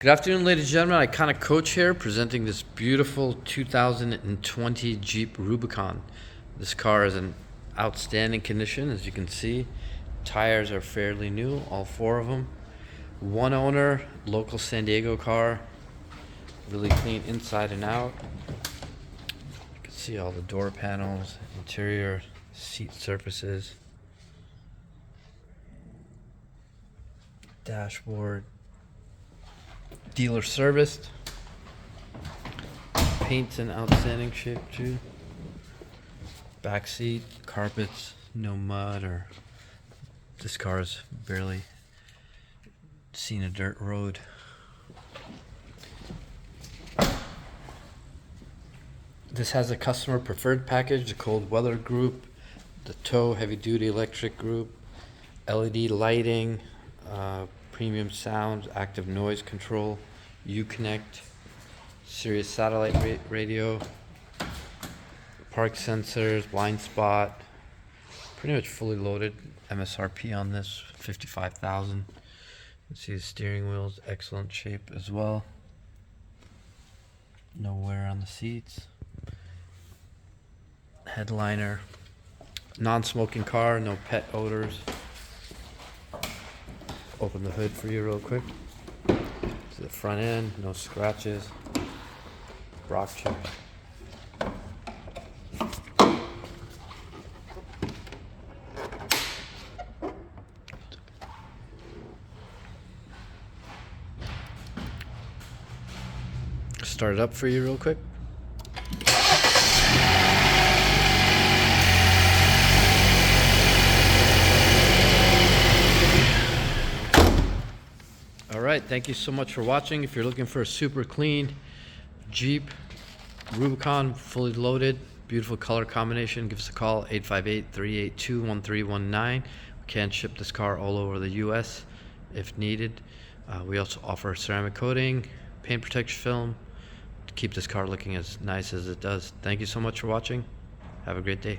Good afternoon, ladies and gentlemen. Iconic Coach here, presenting this beautiful 2020 Jeep Rubicon. This car is in outstanding condition, as you can see. Tires are fairly new, all four of them. One owner, local San Diego car. Really clean inside and out. You can see all the door panels, interior, seat surfaces, dashboard. Dealer serviced. Paint's in outstanding shape too. Back seat, carpets, no mud, or this car's barely seen a dirt road. This has a customer preferred package, the cold weather group, the tow heavy duty electric group, LED lighting, premium sound, active noise control, Uconnect, Sirius satellite radio, park sensors, blind spot. Pretty much fully loaded. MSRP on this, $55,000. You can see the steering wheel's excellent shape as well. No wear on the seats. Headliner. Non-smoking car, no pet odors. Open the hood for you real quick. To the front end, no scratches. Rock chips. Start it up for you real quick. Alright, thank you so much for watching. If you're looking for a super clean Jeep Rubicon, fully loaded, beautiful color combination, give us a call, 858-382-1319. We can ship this car all over the US if needed. We also offer ceramic coating, paint protection film to keep this car looking as nice as it does. Thank you so much for watching. Have a great day.